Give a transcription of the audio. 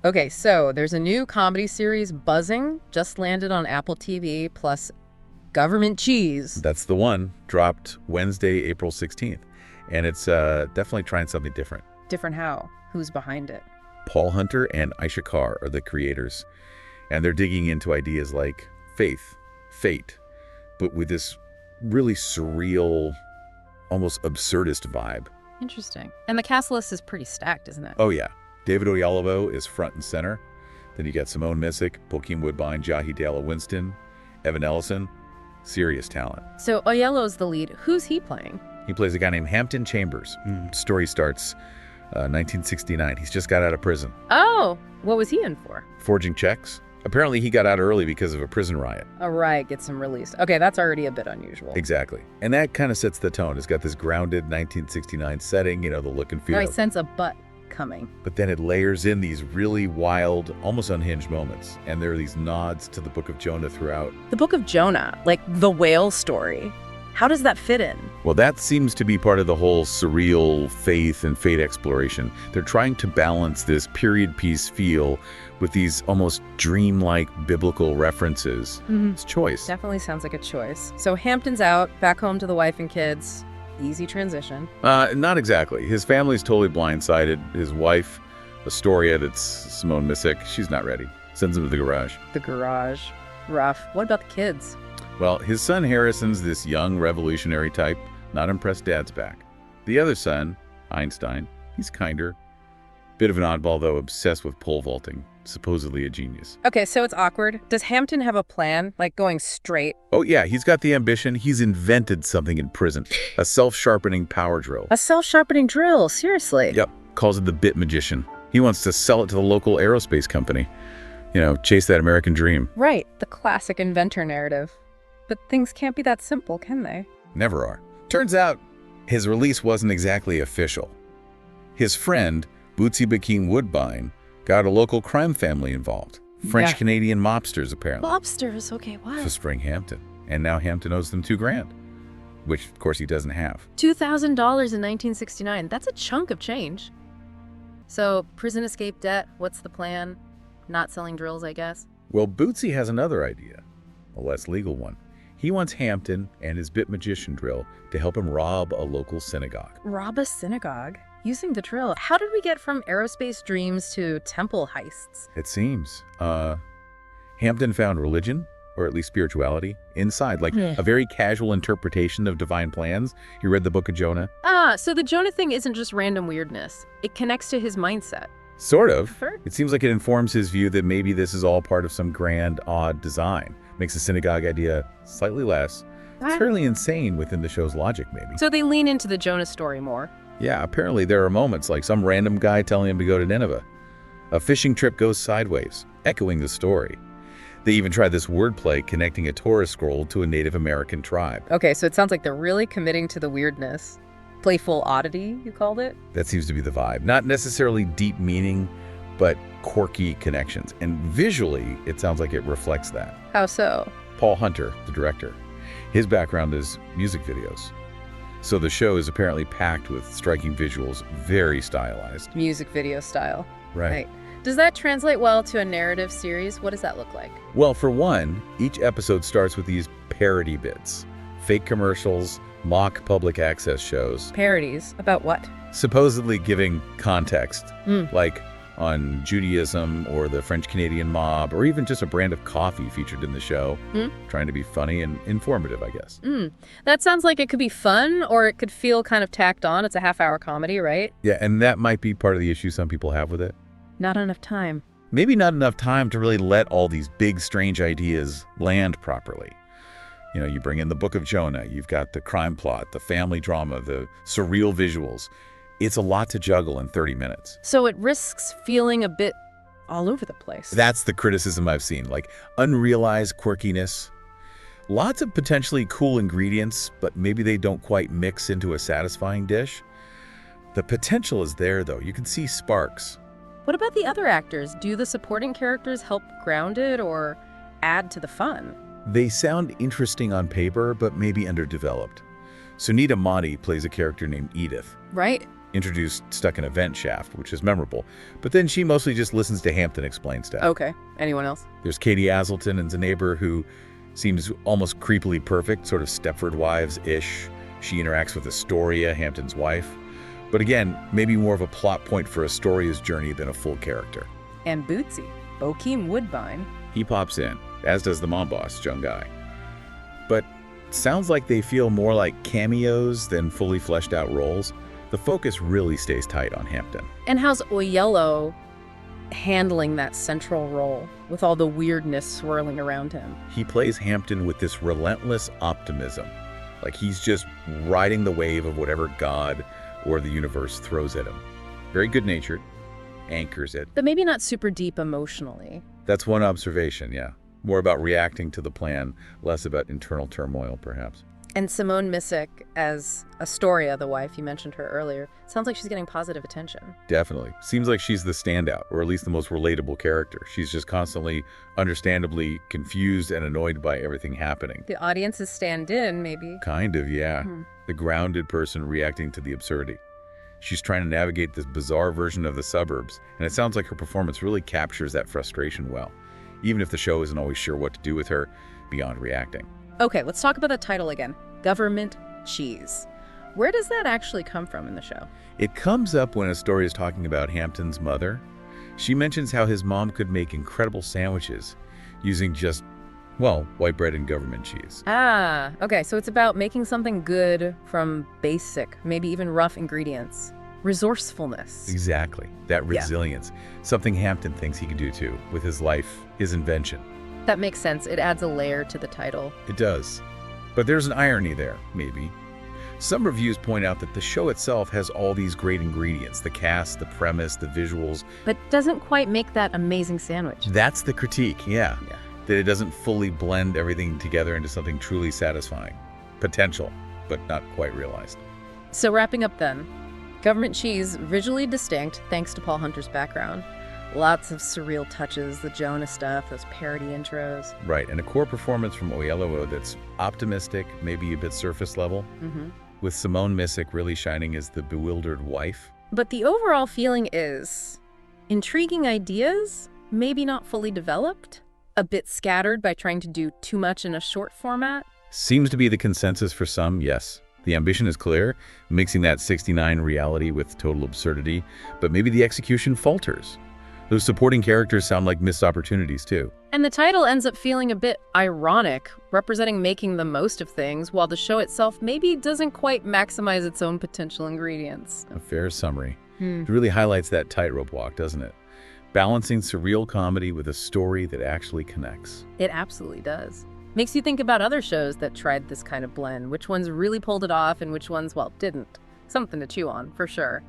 Okay, so there's a new comedy series, Buzzing, just landed on Apple TV, plus Government Cheese. That's the one. Dropped Wednesday, April 16th. And it's definitely trying something different. Different how? Who's behind it? Paul Hunter and Aisha Carr are the creators. And they're digging into ideas like faith, fate, but with this really surreal, almost absurdist vibe. Interesting. And the cast list is pretty stacked, isn't it? Oh, yeah. David Oyelowo is front and center. Then you got Simone Missick, Bokeem Woodbine, Jahi Dalla Winston, Evan Ellison. Serious talent. So Oyelowo's the lead. Who's he playing? He plays a guy named Hampton Chambers. Story starts 1969. He's just got out of prison. Oh, what was he in for? Forging checks. Apparently he got out early because of a prison riot. A riot gets him released. Okay, that's already a bit unusual. Exactly. And that kind of sets the tone. It's got this grounded 1969 setting, the look and feel. I sense a but coming. But then it layers in these really wild, almost unhinged moments. And there are these nods to the Book of Jonah throughout. The Book of Jonah, like the whale story. How does that fit in? Well, that seems to be part of the whole surreal faith and fate exploration. They're trying to balance this period piece feel with these almost dreamlike biblical references. It's choice. Definitely sounds like a choice. So Hampton's out, back home to the wife and kids. Easy transition. Not exactly. His family's totally blindsided. His wife, Astoria, that's Simone Missick, she's not ready. Sends him to the garage. The garage. Rough. What about the kids? Well, his son Harrison's this young revolutionary type, not impressed dad's back. The other son, Einstein, he's kinder. Bit of an oddball, though, obsessed with pole vaulting. Supposedly a genius. Okay, so it's awkward. Does Hampton have a plan, like going straight? Oh, yeah, he's got the ambition. He's invented something in prison. A self-sharpening power drill. A self-sharpening drill? Seriously? Yep. Calls it the Bit Magician. He wants to sell it to the local aerospace company. Chase that American dream. Right. The classic inventor narrative. But things can't be that simple, can they? Never are. Turns out, his release wasn't exactly official. His friend, Bootsy Bokeem Woodbine, got a local crime family involved. French-Canadian mobsters, apparently. Mobsters? Okay, what? For Spring Hampton. And now Hampton owes them $2,000, which, of course, he doesn't have. $2,000 in 1969. That's a chunk of change. So, prison escape debt, what's the plan? Not selling drills, I guess? Well, Bootsy has another idea, a less legal one. He wants Hampton and his Bit Magician drill to help him rob a local synagogue. Rob a synagogue? Using the drill. How did we get from aerospace dreams to temple heists? It seems. Hampton found religion, or at least spirituality, inside, like a very casual interpretation of divine plans. You read the Book of Jonah? So the Jonah thing isn't just random weirdness. It connects to his mindset. Sort of. Sure. It seems like it informs his view that maybe this is all part of some grand, odd design. Makes the synagogue idea slightly less. It's fairly insane within the show's logic, maybe. So they lean into the Jonah story more. Yeah, apparently there are moments like some random guy telling him to go to Nineveh. A fishing trip goes sideways, echoing the story. They even tried this wordplay connecting a Torah scroll to a Native American tribe. Okay, so it sounds like they're really committing to the weirdness. Playful oddity, you called it? That seems to be the vibe. Not necessarily deep meaning, but quirky connections. And visually, it sounds like it reflects that. How so? Paul Hunter, the director. His background is music videos. So the show is apparently packed with striking visuals, very stylized. Music video style. Right. Does that translate well to a narrative series? What does that look like? Well, for one, each episode starts with these parody bits. Fake commercials, mock public access shows. Parodies? About what? Supposedly giving context, like on Judaism or the French-Canadian mob, or even just a brand of coffee featured in the show, trying to be funny and informative, I guess. That sounds like it could be fun, or it could feel kind of tacked on. It's a half-hour comedy, right? Yeah, and that might be part of the issue some people have with it. Not enough time. Maybe not enough time to really let all these big, strange ideas land properly. You bring in the Book of Jonah, you've got the crime plot, the family drama, the surreal visuals. It's a lot to juggle in 30 minutes. So it risks feeling a bit all over the place. That's the criticism I've seen, like unrealized quirkiness. Lots of potentially cool ingredients, but maybe they don't quite mix into a satisfying dish. The potential is there, though. You can see sparks. What about the other actors? Do the supporting characters help ground it or add to the fun? They sound interesting on paper, but maybe underdeveloped. Sunita Motti plays a character named Edith. Right. introduced stuck in a vent shaft, which is memorable. But then she mostly just listens to Hampton explain stuff. Okay. Anyone else? There's Katie Aselton as a neighbor who seems almost creepily perfect, sort of Stepford Wives-ish. She interacts with Astoria, Hampton's wife. But again, maybe more of a plot point for Astoria's journey than a full character. And Bootsy, Bokeem Woodbine. He pops in, as does the mom boss, Jung Gai. But sounds like they feel more like cameos than fully fleshed out roles. The focus really stays tight on Hampton. And how's Oyelowo handling that central role with all the weirdness swirling around him? He plays Hampton with this relentless optimism, like he's just riding the wave of whatever God or the universe throws at him. Very good-natured, anchors it. But maybe not super deep emotionally. That's one observation, yeah. More about reacting to the plan, less about internal turmoil, perhaps. And Simone Missick as Astoria, the wife, you mentioned her earlier, sounds like she's getting positive attention. Definitely. Seems like she's the standout, or at least the most relatable character. She's just constantly, understandably confused and annoyed by everything happening. The audience's stand-in, maybe. Kind of, yeah. The grounded person reacting to the absurdity. She's trying to navigate this bizarre version of the suburbs, and it sounds like her performance really captures that frustration well, even if the show isn't always sure what to do with her beyond reacting. Okay, let's talk about the title again. Government Cheese. Where does that actually come from in the show? It comes up when Astoria is talking about Hampton's mother. She mentions how his mom could make incredible sandwiches using just, well, white bread and government cheese. Ah, okay, so it's about making something good from basic, maybe even rough ingredients. Resourcefulness. Exactly. That resilience. Something Hampton thinks he can do too, with his life, his invention. That makes sense. It adds a layer to the title. It does. But there's an irony there, maybe. Some reviews point out that the show itself has all these great ingredients, the cast, the premise, the visuals. But doesn't quite make that amazing sandwich. That's the critique, yeah. That it doesn't fully blend everything together into something truly satisfying. Potential, but not quite realized. So wrapping up then, Government Cheese, visually distinct thanks to Paul Hunter's background. Lots of surreal touches, the Jonah stuff, those parody intros. Right, and a core performance from Oyelowo that's optimistic, maybe a bit surface level, with Simone Missick really shining as the bewildered wife. But the overall feeling is intriguing ideas, maybe not fully developed, a bit scattered by trying to do too much in a short format. Seems to be the consensus for some, yes. The ambition is clear, mixing that 69 reality with total absurdity, but maybe the execution falters. Those supporting characters sound like missed opportunities, too. And the title ends up feeling a bit ironic, representing making the most of things, while the show itself maybe doesn't quite maximize its own potential ingredients. A fair summary. It really highlights that tightrope walk, doesn't it? Balancing surreal comedy with a story that actually connects. It absolutely does. Makes you think about other shows that tried this kind of blend, which ones really pulled it off and which ones, well, didn't. Something to chew on, for sure.